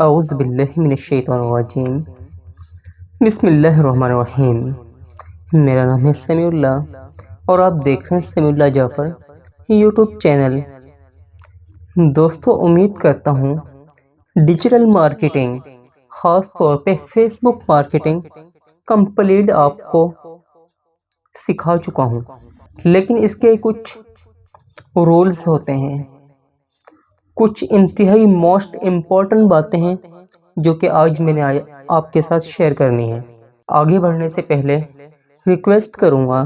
اعوذ باللہ من الشیطان الرجیم۔ بسم اللہ الرحمن الرحیم۔ میرا نام ہے سمیع اللہ اور آپ دیکھ رہے ہیں سمیع اللہ جعفر یوٹیوب چینل۔ دوستو، امید کرتا ہوں ڈیجیٹل مارکیٹنگ، خاص طور پہ فیس بک مارکیٹنگ کمپلیٹ آپ کو سکھا چکا ہوں، لیکن اس کے کچھ رولز ہوتے ہیں، کچھ انتہائی موسٹ امپورٹنٹ باتیں ہیں جو کہ آج میں نے آپ کے ساتھ شیئر کرنی ہے۔ آگے بڑھنے سے پہلے ریکویسٹ کروں گا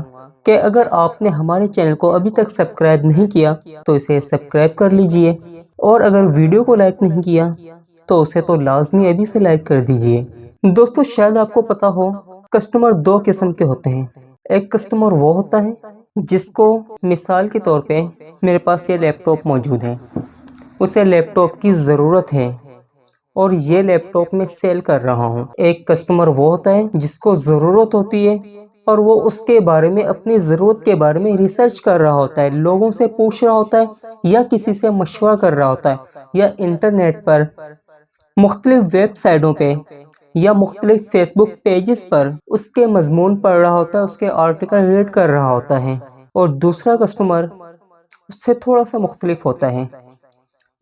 کہ اگر آپ نے ہمارے چینل کو ابھی تک سبسکرائب نہیں کیا تو اسے سبسکرائب کر لیجئے، اور اگر ویڈیو کو لائک نہیں کیا تو اسے تو لازمی ابھی سے لائک کر دیجئے۔ دوستو، شاید آپ کو پتا ہو کسٹمر دو قسم کے ہوتے ہیں۔ ایک کسٹمر وہ ہوتا ہے جس کو مثال کے طور پہ میرے پاس یہ لیپ ٹاپ موجود ہے، اسے لیپ ٹاپ کی ضرورت ہے اور یہ لیپ ٹاپ میں سیل کر رہا ہوں۔ ایک کسٹمر وہ ہوتا ہے جس کو ضرورت ہوتی ہے اور وہ اس کے بارے میں، اپنی ضرورت کے بارے میں ریسرچ کر رہا ہوتا ہے، لوگوں سے پوچھ رہا ہوتا ہے یا کسی سے مشورہ کر رہا ہوتا ہے، یا انٹرنیٹ پر مختلف ویب سائٹوں پہ یا مختلف فیس بک پیجز پر اس کے مضمون پڑھ رہا ہوتا ہے، اس کے آرٹیکل ریڈ کر رہا ہوتا ہے۔ اور دوسرا کسٹمر اس سے تھوڑا سا مختلف ہوتا ہے،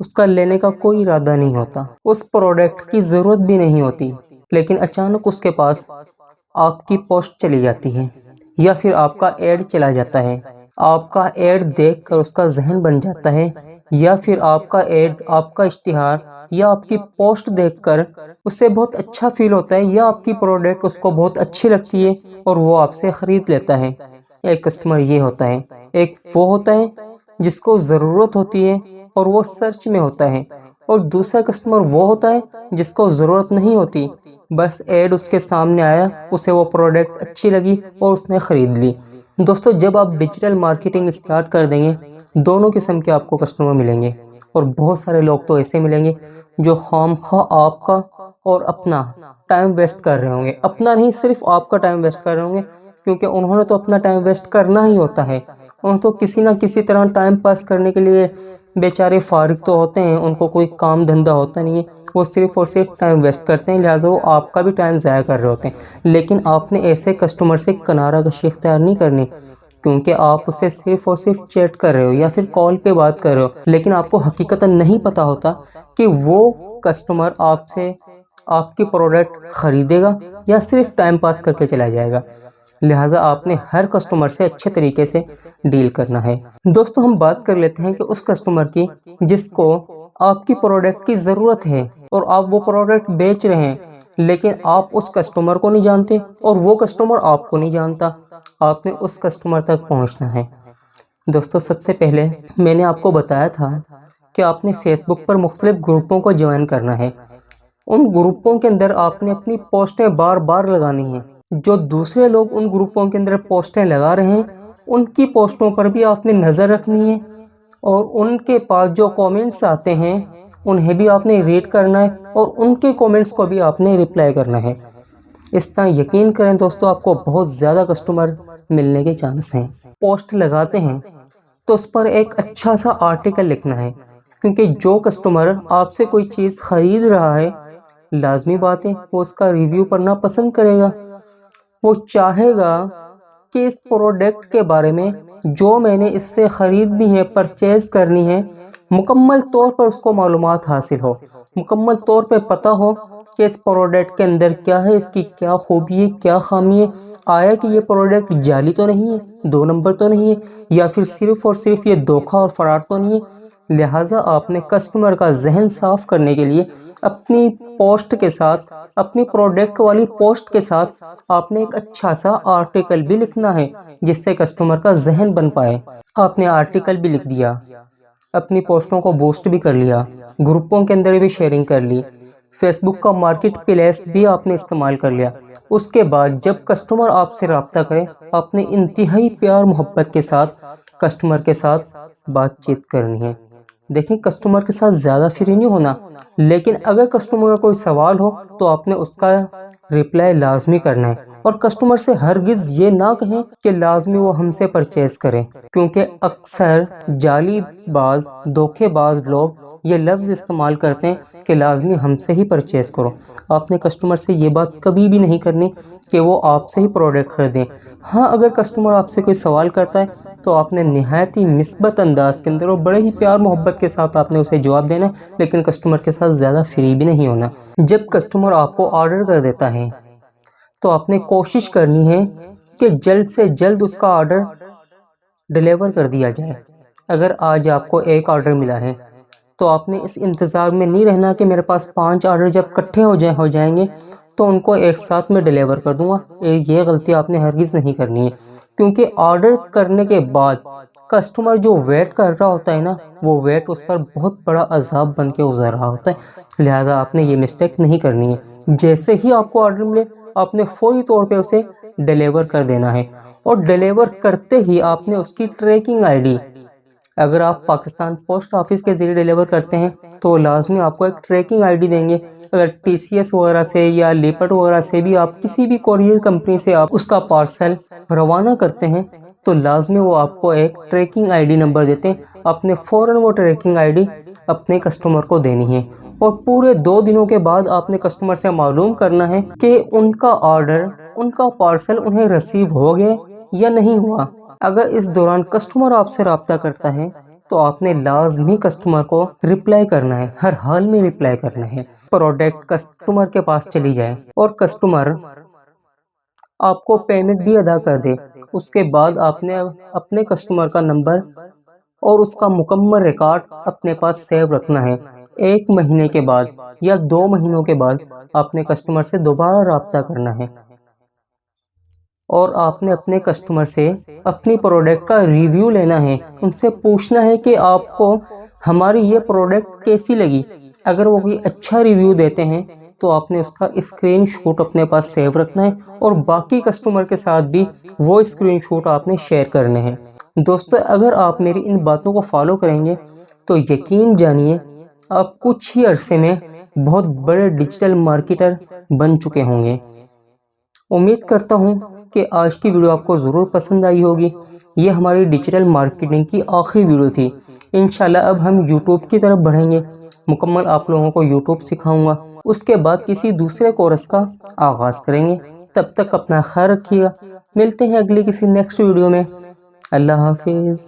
اس کا لینے کا کوئی ارادہ نہیں ہوتا، اس پروڈکٹ کی ضرورت بھی نہیں ہوتی، لیکن اچانک اس کے پاس آپ کی پوسٹ چلی جاتی ہے یا پھر آپ کا ایڈ چلا جاتا ہے۔ آپ کا ایڈ دیکھ کر اس کا ذہن بن جاتا ہے، یا پھر آپ کا ایڈ، آپ کا اشتہار یا آپ کی پوسٹ دیکھ کر اسے بہت اچھا فیل ہوتا ہے، یا آپ کی پروڈکٹ اس کو بہت اچھی لگتی ہے اور وہ آپ سے خرید لیتا ہے۔ ایک کسٹمر یہ ہوتا ہے۔ ایک وہ ہوتا ہے جس کو ضرورت ہوتی ہے اور وہ سرچ میں ہوتا ہے، اور دوسرا کسٹمر وہ ہوتا ہے جس کو ضرورت نہیں ہوتی، بس ایڈ اس کے سامنے آیا، اسے وہ پروڈکٹ اچھی لگی اور اس نے خرید لی۔ دوستو، جب آپ ڈیجیٹل مارکیٹنگ اسٹارٹ کر دیں گے، دونوں قسم کے آپ کو کسٹمر ملیں گے، اور بہت سارے لوگ تو ایسے ملیں گے جو خام خواہ آپ کا اور اپنا ٹائم ویسٹ کر رہے ہوں گے۔ اپنا نہیں، صرف آپ کا ٹائم ویسٹ کر رہے ہوں گے، کیونکہ انہوں نے تو اپنا ٹائم ویسٹ کرنا ہی ہوتا ہے۔ انہوں تو کسی نہ کسی طرح ٹائم پاس کرنے کے لیے بیچارے فارغ تو ہوتے ہیں، ان کو کوئی کام دھندہ ہوتا نہیں ہے، وہ صرف اور صرف ٹائم ویسٹ کرتے ہیں، لہٰذا وہ آپ کا بھی ٹائم ضائع کر رہے ہوتے ہیں۔ لیکن آپ نے ایسے کسٹمر سے کنارہ کشی اختیار نہیں کرنی، کیونکہ آپ اسے صرف اور صرف چیٹ کر رہے ہو یا پھر کال پہ بات کر رہے ہو، لیکن آپ کو حقیقتاً نہیں پتا ہوتا کہ وہ کسٹمر آپ سے آپ کی پروڈکٹ خریدے گا یا صرف ٹائم پاس کر کے چلا جائے گا۔ لہٰذا آپ نے ہر کسٹمر سے اچھے طریقے سے ڈیل کرنا ہے۔ دوستو، ہم بات کر لیتے ہیں کہ اس کسٹمر کی جس کو آپ کی پروڈکٹ کی ضرورت ہے اور آپ وہ پروڈکٹ بیچ رہے ہیں، لیکن آپ اس کسٹمر کو نہیں جانتے اور وہ کسٹمر آپ کو نہیں جانتا۔ آپ نے اس کسٹمر تک پہنچنا ہے۔ دوستو، سب سے پہلے میں نے آپ کو بتایا تھا کہ آپ نے فیس بک پر مختلف گروپوں کو جوائن کرنا ہے۔ ان گروپوں کے اندر آپ نے اپنی پوسٹیں بار بار لگانی ہیں۔ جو دوسرے لوگ ان گروپوں کے اندر پوسٹیں لگا رہے ہیں، ان کی پوسٹوں پر بھی آپ نے نظر رکھنی ہے، اور ان کے پاس جو کومنٹس آتے ہیں انہیں بھی آپ نے ریڈ کرنا ہے، اور ان کے کومنٹس کو بھی آپ نے رپلائی کرنا ہے۔ اس طرح یقین کریں دوستو، آپ کو بہت زیادہ کسٹمر ملنے کے چانس ہیں۔ پوسٹ لگاتے ہیں تو اس پر ایک اچھا سا آرٹیکل لکھنا ہے، کیونکہ جو کسٹمر آپ سے کوئی چیز خرید رہا ہے، لازمی بات ہے وہ اس کا ریویو پڑھنا پسند کرے گا۔ وہ چاہے گا کہ اس پروڈکٹ کے بارے میں جو میں نے اس سے خریدنی ہے، پرچیز کرنی ہے، مکمل طور پر اس کو معلومات حاصل ہو، مکمل طور پہ پتہ ہو کہ اس پروڈکٹ کے اندر کیا ہے، اس کی کیا خوبی ہے، کیا خامی ہے، آیا کہ یہ پروڈکٹ جعلی تو نہیں ہے، دو نمبر تو نہیں ہے، یا پھر صرف اور صرف یہ دھوکہ اور فراڈ تو نہیں ہے۔ لہٰذا آپ نے کسٹمر کا ذہن صاف کرنے کے لیے اپنی پوسٹ کے ساتھ، اپنی پروڈکٹ والی پوسٹ کے ساتھ آپ نے ایک اچھا سا آرٹیکل بھی لکھنا ہے جس سے کسٹمر کا ذہن بن پائے۔ آپ نے آرٹیکل بھی لکھ دیا، اپنی پوسٹوں کو بوسٹ بھی کر لیا، گروپوں کے اندر بھی شیئرنگ کر لی، فیس بک کا مارکیٹ پلیس بھی آپ نے استعمال کر لیا۔ اس کے بعد جب کسٹمر آپ سے رابطہ کرے، آپ نے انتہائی پیار محبت کے ساتھ کسٹمر کے ساتھ بات چیت کرنی ہے۔ دیکھیں، کسٹمر کے ساتھ زیادہ فری نہیں ہونا، لیکن اگر کسٹمر کا کوئی سوال ہو تو آپ نے اس کا رپلائی لازمی کرنا ہے۔ اور کسٹمر سے ہرگز یہ نہ کہیں کہ لازمی وہ ہم سے پرچیز کریں، کیونکہ اکثر جعلی باز دھوکے باز لوگ یہ لفظ استعمال کرتے ہیں کہ لازمی ہم سے ہی پرچیز کرو۔ آپ نے کسٹمر سے یہ بات کبھی بھی نہیں کرنی کہ وہ آپ سے ہی پروڈکٹ خریدیں۔ ہاں، اگر کسٹمر آپ سے کوئی سوال کرتا ہے تو آپ نے نہایت ہی مثبت انداز کے اندر اور بڑے ہی پیار محبت کے ساتھ آپ نے اسے جواب دینا ہے، لیکن کسٹمر کے ساتھ زیادہ فری بھی نہیں ہونا۔ جب کسٹمر آپ کو آرڈر کر دیتا ہے تو آپ نے کوشش کرنی ہے کہ جلد سے جلد اس کا آرڈر ڈیلیور کر دیا جائے۔ اگر آج آپ کو ایک آرڈر ملا ہے تو آپ نے اس انتظار میں نہیں رہنا کہ میرے پاس 5 آرڈر جب اکٹھے ہو جائیں گے تو ان کو ایک ساتھ میں ڈیلیور کر دوں گا۔ یہ غلطی آپ نے ہرگز نہیں کرنی ہے، کیونکہ آرڈر کرنے کے بعد کسٹمر جو ویٹ کر رہا ہوتا ہے نا، وہ ویٹ اس پر بہت بڑا عذاب بن کے گزر رہا ہوتا ہے۔ لہذا آپ نے یہ مسٹیک نہیں کرنی ہے۔ جیسے ہی آپ کو آرڈر ملے آپ نے فوری طور پہ اسے ڈیلیور کر دینا ہے، اور ڈیلیور کرتے ہی آپ نے اس کی ٹریکنگ آئی ڈی، اگر آپ پاکستان پوسٹ آفس کے ذریعے ڈیلیور کرتے ہیں تو لازمی آپ کو ایک ٹریکنگ آئی ڈی دیں گے۔ اگر ٹی سی ایس وغیرہ سے یا لیپٹ وغیرہ سے بھی آپ کسی بھی کوریئر کمپنی سے آپ اس کا پارسل روانہ کرتے ہیں تو لازمی وہ آپ کو ایک ٹریکنگ آئی ڈی نمبر دیتے ہیں۔ آپ نے فوراً وہ ٹریکنگ آئی ڈی اپنے کسٹمر کو دینی ہے، اور پورے 2 دنوں کے بعد آپ نے کسٹمر سے معلوم کرنا ہے کہ ان کا آرڈر، ان کا پارسل انہیں ریسیو ہو گئے یا نہیں ہوا۔ اگر اس دوران کسٹمر آپ سے رابطہ کرتا ہے تو آپ نے لازمی کسٹمر کو رپلائی کرنا ہے، ہر حال میں رپلائی کرنا ہے۔ پروڈکٹ کسٹمر کے پاس چلی جائے اور کسٹمر آپ کو پیمنٹ بھی ادا کر دے، اس کے بعد آپ نے اپنے کسٹمر کا نمبر اور اس کا مکمل ریکارڈ اپنے پاس سیو رکھنا ہے۔ 1 مہینے کے بعد یا 2 مہینوں کے بعد آپ نے کسٹمر سے دوبارہ رابطہ کرنا ہے، اور آپ نے اپنے کسٹمر سے اپنی پروڈکٹ کا ریویو لینا ہے۔ ان سے پوچھنا ہے کہ آپ کو ہماری یہ پروڈکٹ کیسی لگی۔ اگر وہ کوئی اچھا ریویو دیتے ہیں تو آپ نے اس کا اسکرین شاٹ اپنے پاس سیو رکھنا ہے، اور باقی کسٹمر کے ساتھ بھی وہ اسکرین شاٹ آپ نے شیئر کرنے ہیں۔ دوستو، اگر آپ میری ان باتوں کو فالو کریں گے تو یقین جانیے آپ کچھ ہی عرصے میں بہت بڑے ڈیجیٹل مارکیٹر بن چکے ہوں گے۔ امید کرتا ہوں کہ آج کی ویڈیو آپ کو ضرور پسند آئی ہوگی۔ یہ ہماری ڈیجیٹل مارکیٹنگ کی آخری ویڈیو تھی۔ انشاءاللہ اب ہم یوٹیوب کی طرف بڑھیں گے، مکمل آپ لوگوں کو یوٹیوب سکھاؤں گا، اس کے بعد کسی دوسرے کورس کا آغاز کریں گے۔ تب تک اپنا خیال رکھیے گا، ملتے ہیں اگلی کسی نیکسٹ ویڈیو میں۔ اللہ حافظ۔